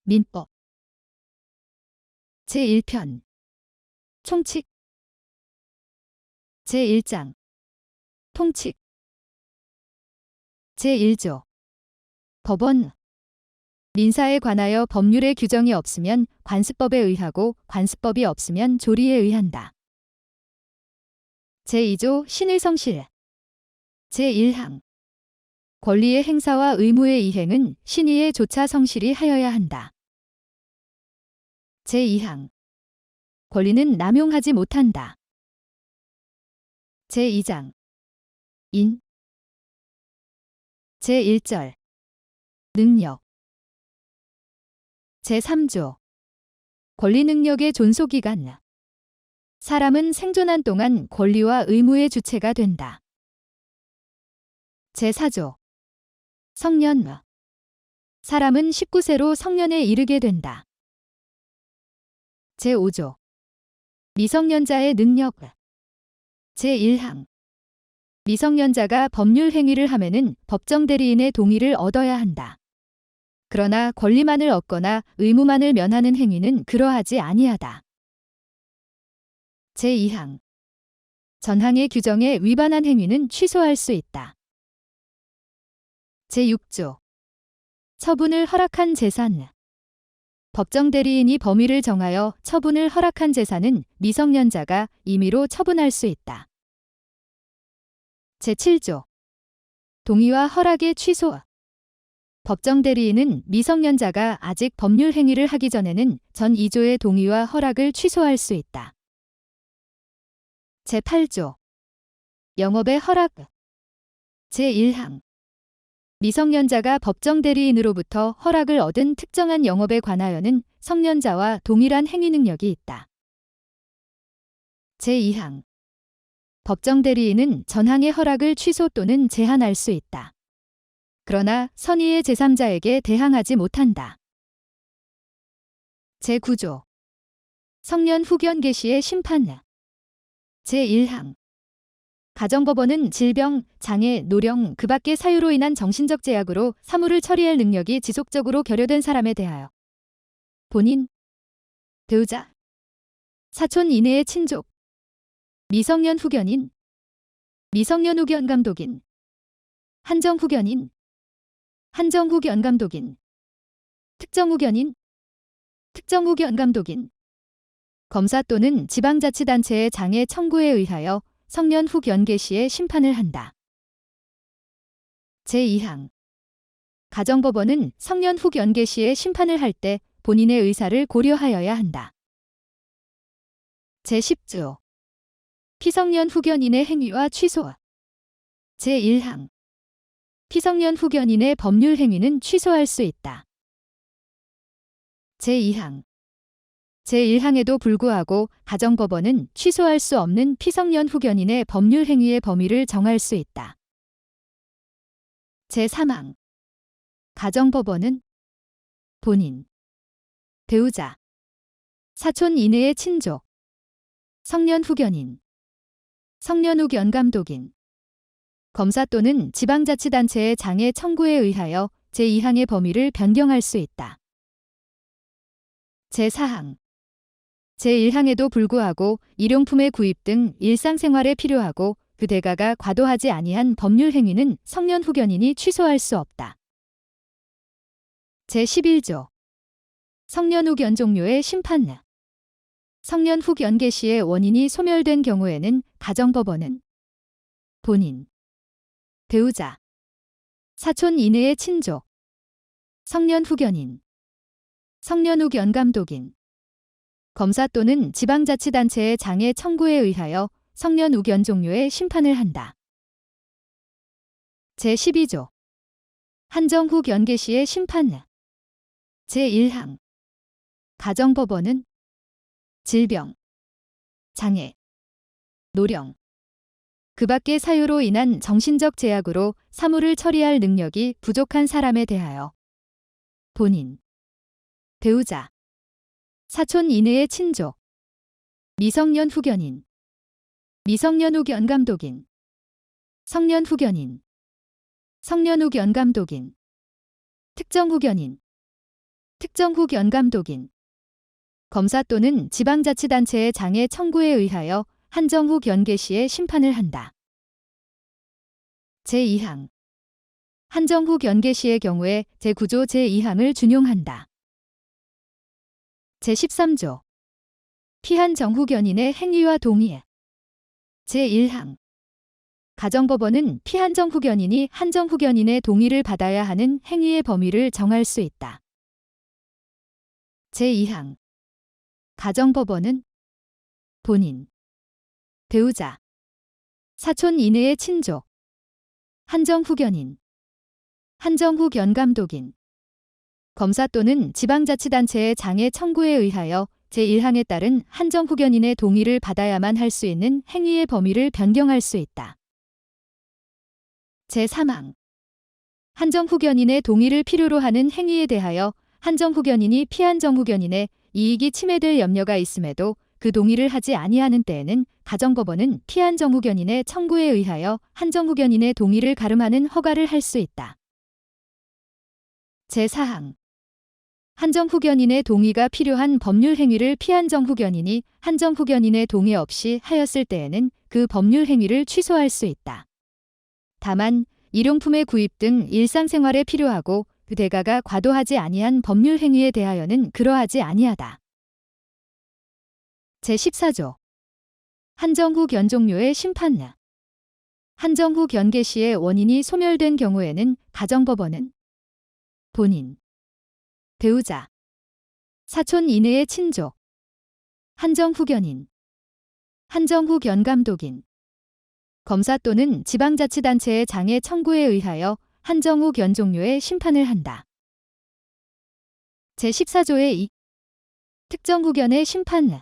민법 제1편 총칙 제1장 통칙 제1조 법원 민사에 관하여 법률의 규정이 없으면 관습법에 의하고 관습법이 없으면 조리에 의한다. 제2조 신의성실 제1항 권리의 행사와 의무의 이행은 신의에 조차 성실히 하여야 한다. 제2항 권리는 남용하지 못한다. 제2장 인 제1절 능력 제3조 권리 능력의 존속기간 사람은 생존한 동안 권리와 의무의 주체가 된다. 제4조 성년 사람은 19세로 성년에 이르게 된다. 제5조 미성년자의 능력 제1항 미성년자가 법률 행위를 하면은 법정 대리인의 동의를 얻어야 한다. 그러나 권리만을 얻거나 의무만을 면하는 행위는 그러하지 아니하다. 제2항 전항의 규정에 위반한 행위는 취소할 수 있다. 제6조 처분을 허락한 재산 법정 대리인이 범위를 정하여 처분을 허락한 재산은 미성년자가 임의로 처분할 수 있다. 제7조 동의와 허락의 취소 법정 대리인은 미성년자가 아직 법률 행위를 하기 전에는 전 2조의 동의와 허락을 취소할 수 있다. 제8조 영업의 허락 제1항 미성년자가 법정 대리인으로부터 허락을 얻은 특정한 영업에 관하여는 성년자와 동일한 행위 능력이 있다. 제2항 법정 대리인은 전항의 허락을 취소 또는 제한할 수 있다. 그러나 선의의 제3자에게 대항하지 못한다. 제9조 성년 후견 개시의 심판 제1항 가정법원은 질병, 장애, 노령, 그 밖의 사유로 인한 정신적 제약으로 사무를 처리할 능력이 지속적으로 결여된 사람에 대하여 본인, 배우자, 사촌 이내의 친족, 미성년 후견인, 미성년 후견 감독인, 한정 후견인, 한정 후견 감독인, 특정 후견인, 특정 후견 감독인, 검사 또는 지방자치단체의 장애 청구에 의하여 성년 후견 개시의 심판을 한다. 제2항 가정법원은 성년 후견 개시의 심판을 할 때 본인의 의사를 고려하여야 한다. 제10조 피성년 후견인의 행위와 취소 제1항 피성년 후견인의 법률 행위는 취소할 수 있다. 제2항 제1항에도 불구하고 가정법원은 취소할 수 없는 피성년 후견인의 법률 행위의 범위를 정할 수 있다. 제3항 가정법원은 본인, 배우자, 사촌 이내의 친족, 성년 후견인, 성년 후견 감독인, 검사 또는 지방자치단체의 장애 청구에 의하여 제2항의 범위를 변경할 수 있다. 제4항 제1항에도 불구하고 일용품의 구입 등 일상생활에 필요하고 그 대가가 과도하지 아니한 법률 행위는 성년 후견인이 취소할 수 없다. 제11조 성년 후견 종료의 심판 성년 후견 개시의 원인이 소멸된 경우에는 가정법원은 본인, 배우자, 사촌 이내의 친족, 성년 후견인, 성년 후견 감독인, 검사 또는 지방자치단체의 장애 청구에 의하여 성년 후견 종료의 심판을 한다. 제12조 한정 후견 개시의 심판 제1항 가정법원은 질병, 장애, 노령, 그 밖의 사유로 인한 정신적 제약으로 사무를 처리할 능력이 부족한 사람에 대하여 본인, 배우자, 사촌 이내의 친족, 미성년 후견인, 미성년 후견 감독인, 성년 후견인, 성년 후견 감독인, 특정 후견인, 특정 후 견감독인 검사 또는 지방자치단체의 장애 청구에 의하여 한정 후 견개 시에 심판을 한다. 제2항 한정 후 견개 시의 경우에 제9조 제2항을 준용한다. 제13조 피한정 후 견인의 행위와 동의 제1항 가정법원은 피한정 후 견인이 한정 후 견인의 동의를 받아야 하는 행위의 범위를 정할 수 있다. 제2항 가정법원은 본인, 배우자, 사촌 이내의 친족, 한정 후 견인, 한정 후 견감독인, 검사 또는 지방자치단체의 장애 청구에 의하여 제1항에 따른 한정 후 견인의 동의를 받아야만 할 수 있는 행위의 범위를 변경할 수 있다. 제3항 한정 후 견인의 동의를 필요로 하는 행위에 대하여 한정 후 견인이 피한정 후 견인의 이익이 침해될 염려가 있음에도 그 동의를 하지 아니하는 때에는 가정법원은 피한정 후 견인의 청구에 의하여 한정 후 견인의 동의를 가름하는 허가를 할 수 있다. 제4항 한정 후 견인의 동의가 필요한 법률 행위를 피한정 후 견인이 한정 후 견인의 동의 없이 하였을 때에는 그 법률 행위를 취소할 수 있다. 다만 일용품의 구입 등 일상생활에 필요하고 그 대가가 과도하지 아니한 법률 행위에 대하여는 그러하지 아니하다. 제14조 한정 후 견 종료의 심판 한정 후 견개 시의 원인이 소멸된 경우에는 가정법원은 본인, 배우자, 사촌 이내의 친족, 한정 후 견인, 한정 후 견감독인, 검사 또는 지방자치단체의 장애 청구에 의하여 한정 후 견 종료의 심판을 한다. 제14조의 2 특정 후 견의 심판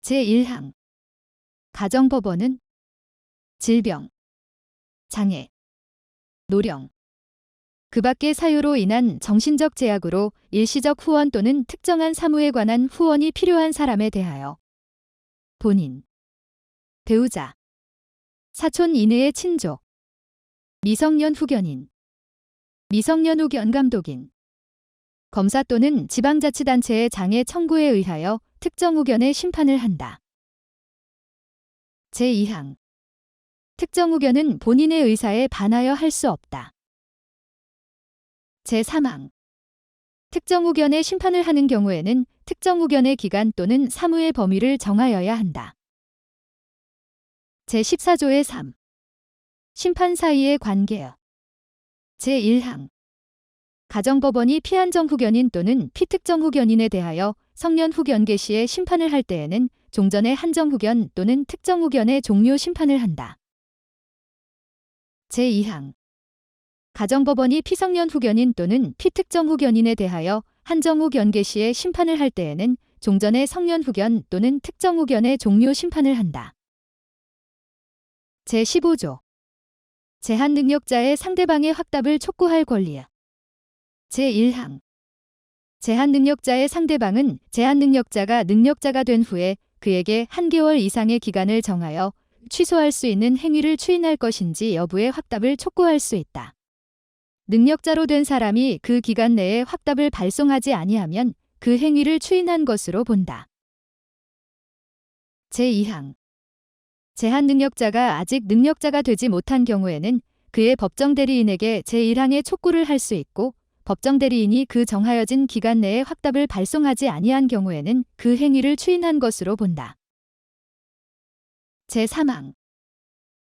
제1항 가정법원은 질병, 장애, 노령, 그 밖의 사유로 인한 정신적 제약으로 일시적 후원 또는 특정한 사무에 관한 후원이 필요한 사람에 대하여 본인, 배우자, 사촌 이내의 친족, 미성년 후 견인, 미성년 후 견감독인, 검사 또는 지방자치단체의 장애 청구에 의하여 특정 후 견의 심판을 한다. 제2항 특정 후 견은 본인의 의사에 반하여 할 수 없다. 제3항 특정 후 견의 심판을 하는 경우에는 특정 후 견의 기간 또는 사무의 범위를 정하여야 한다. 제14조의 3 심판 사이의 관계 제1항 가정법원이 피한정 후 견인 또는 피특정 후 견인에 대하여 성년 후 견개 시에 심판을 할 때에는 종전의 한정 후 견 또는 특정 후 견의 종료 심판을 한다. 제2항 가정법원이 피성년 후 견인 또는 피특정 후 견인에 대하여 한정 후 견개 시에 심판을 할 때에는 종전의 성년 후 견 또는 특정 후 견의 종료 심판을 한다. 제15조 제한 능력자의 상대방의 확답을 촉구할 권리 제1항 제한 능력자의 상대방은 제한 능력자가 능력자가 된 후에 그에게 한 개월 이상의 기간을 정하여 취소할 수 있는 행위를 추인할 것인지 여부의 확답을 촉구할 수 있다. 능력자로 된 사람이 그 기간 내에 확답을 발송하지 아니하면 그 행위를 추인한 것으로 본다. 제2항 제한 능력자가 아직 능력자가 되지 못한 경우에는 그의 법정 대리인에게 제1항의 촉구를 할 수 있고 법정 대리인이 그 정하여진 기간 내에 확답을 발송하지 아니한 경우에는 그 행위를 추인한 것으로 본다. 제3항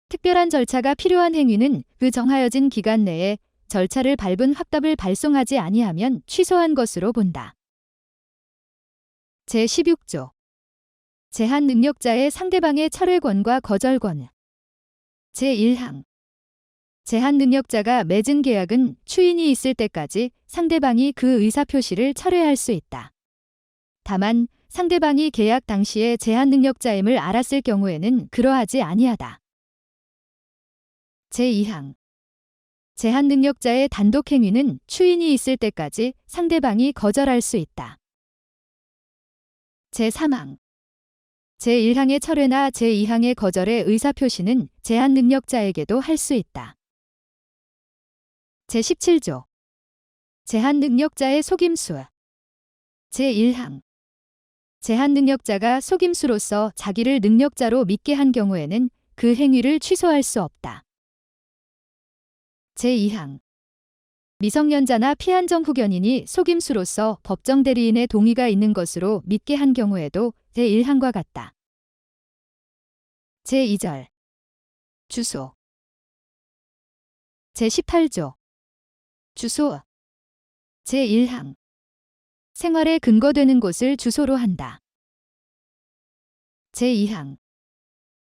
특별한 절차가 필요한 행위는 그 정하여진 기간 내에 절차를 밟은 확답을 발송하지 아니하면 취소한 것으로 본다. 제16조 제한 능력자의 상대방의 철회권과 거절권 제1항 제한 능력자가 맺은 계약은 추인이 있을 때까지 상대방이 그 의사표시를 철회할 수 있다. 다만 상대방이 계약 당시에 제한 능력자임을 알았을 경우에는 그러하지 아니하다. 제2항 제한 능력자의 단독 행위는 추인이 있을 때까지 상대방이 거절할 수 있다. 제3항 제1항의 철회나 제2항의 거절의 의사표시는 제한 능력자에게도 할 수 있다. 제17조 제한 능력자의 속임수 제1항 제한능력자가 속임수로서 자기를 능력자로 믿게 한 경우에는 그 행위를 취소할 수 없다. 제2항 미성년자나 피한정 후견인이 속임수로서 법정 대리인의 동의가 있는 것으로 믿게 한 경우에도 제1항과 같다. 제2절 주소 제18조 주소 제1항 생활에 근거되는 곳을 주소로 한다. 제2항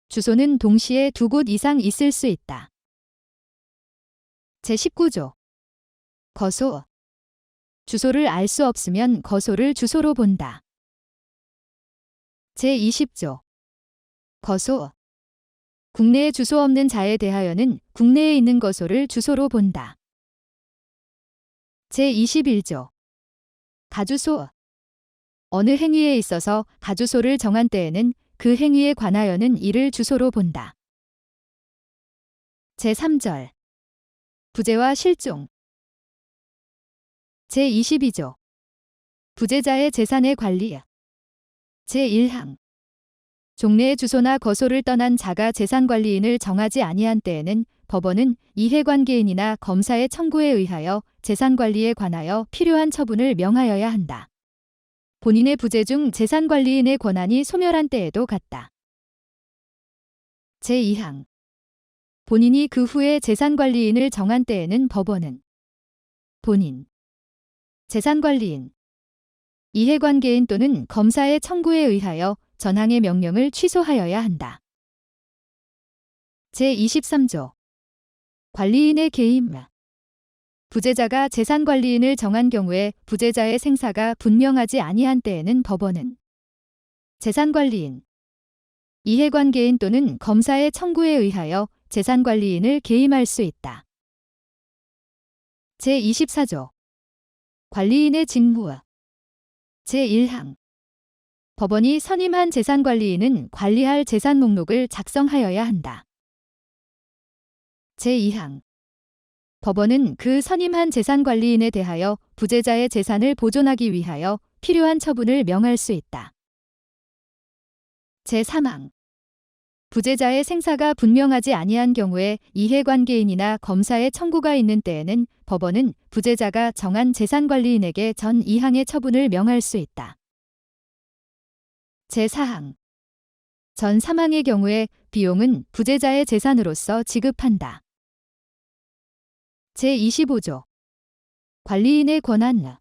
주소는 동시에 두 곳 이상 있을 수 있다. 제19조 거소 주소를 알 수 없으면 거소를 주소로 본다. 제20조 거소 국내에 주소 없는 자에 대하여는 국내에 있는 거소를 주소로 본다. 제21조 가주소 어느 행위에 있어서 가주소를 정한 때에는 그 행위에 관하여는 이를 주소로 본다. 제3절 부재와 실종 제22조 부재자의 재산의 관리 제1항 종래의 주소나 거소를 떠난 자가 재산관리인을 정하지 아니한 때에는 법원은 이해관계인이나 검사의 청구에 의하여 재산관리에 관하여 필요한 처분을 명하여야 한다. 본인의 부재 중 재산관리인의 권한이 소멸한 때에도 같다. 제2항 본인이 그 후에 재산관리인을 정한 때에는 법원은 본인, 재산관리인, 이해관계인 또는 검사의 청구에 의하여 전항의 명령을 취소하여야 한다. 제23조 관리인의 개임 부재자가 재산관리인을 정한 경우에 부재자의 생사가 분명하지 아니한 때에는 법원은 재산관리인, 이해관계인 또는 검사의 청구에 의하여 재산관리인을 개임할 수 있다. 제24조 관리인의 직무 제1항 법원이 선임한 재산관리인은 관리할 재산 목록을 작성하여야 한다. 제2항 법원은 그 선임한 재산관리인에 대하여 부재자의 재산을 보존하기 위하여 필요한 처분을 명할 수 있다. 제3항 부재자의 생사가 분명하지 아니한 경우에 이해관계인이나 검사의 청구가 있는 때에는 법원은 부재자가 정한 재산관리인에게 전 2항의 처분을 명할 수 있다. 제4항 전 3항의 경우에 비용은 부재자의 재산으로서 지급한다. 제25조 관리인의 권한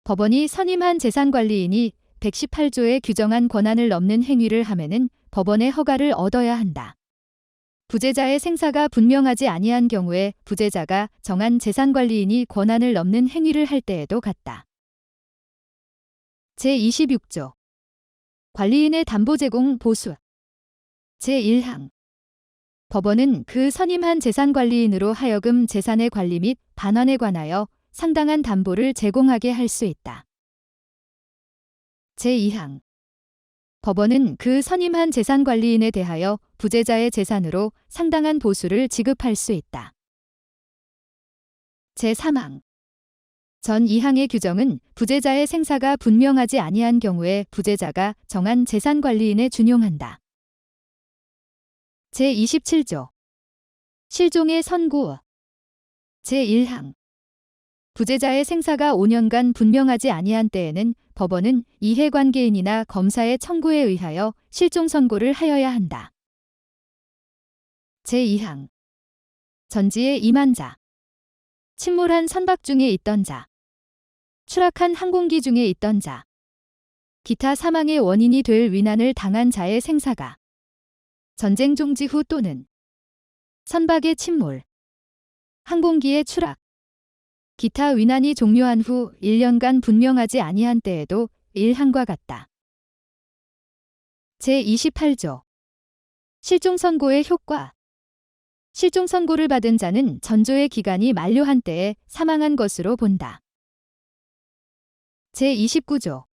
법원이 선임한 재산관리인이 118조에 규정한 권한을 넘는 행위를 하면은 법원의 허가를 얻어야 한다. 부재자의 생사가 분명하지 아니한 경우에 부재자가 정한 재산관리인이 권한을 넘는 행위를 할 때에도 같다. 제26조 관리인의 담보 제공 보수 제1항 법원은 그 선임한 재산관리인으로 하여금 재산의 관리 및 반환에 관하여 상당한 담보를 제공하게 할 수 있다. 제2항 법원은 그 선임한 재산관리인에 대하여 부재자의 재산으로 상당한 보수를 지급할 수 있다. 제3항 전 2항의 규정은 부재자의 생사가 분명하지 아니한 경우에 부재자가 정한 재산관리인에 준용한다. 제27조 실종의 선고 제1항 부재자의 생사가 5년간 분명하지 아니한 때에는 법원은 이해관계인이나 검사의 청구에 의하여 실종 선고를 하여야 한다. 제2항 전지에 임한 자 침몰한 선박 중에 있던 자 추락한 항공기 중에 있던 자 기타 사망의 원인이 될 위난을 당한 자의 생사가 전쟁 종지 후 또는 선박의 침몰, 항공기의 추락, 기타 위난이 종료한 후 1년간 분명하지 아니한 때에도 1항과 같다. 제28조 실종 선고의 효과 실종 선고를 받은 자는 전조의 기간이 만료한 때에 사망한 것으로 본다. 제29조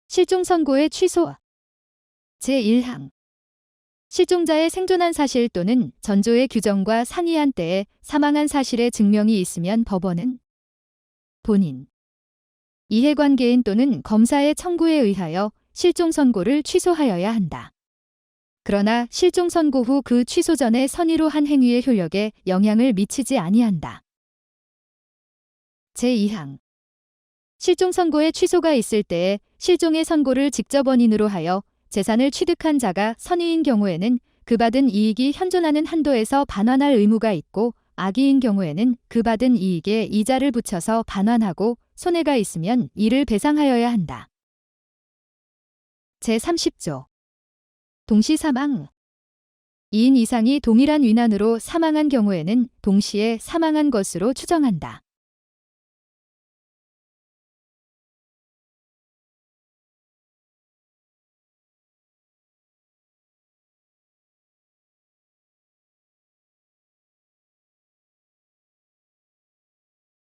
실종 선고의 취소 제1항 실종자의 생존한 사실 또는 전조의 규정과 상이한 때에 사망한 사실의 증명이 있으면 법원은 본인, 이해관계인 또는 검사의 청구에 의하여 실종 선고를 취소하여야 한다. 그러나 실종 선고 후 그 취소 전에 선의로 한 행위의 효력에 영향을 미치지 아니한다. 제2항 실종 선고의 취소가 있을 때에 실종의 선고를 직접 원인으로 하여 재산을 취득한 자가 선의인 경우에는 그 받은 이익이 현존하는 한도에서 반환할 의무가 있고, 악의인 경우에는 그 받은 이익에 이자를 붙여서 반환하고 손해가 있으면 이를 배상하여야 한다. 제30조 동시 사망 2인 이상이 동일한 위난으로 사망한 경우에는 동시에 사망한 것으로 추정한다.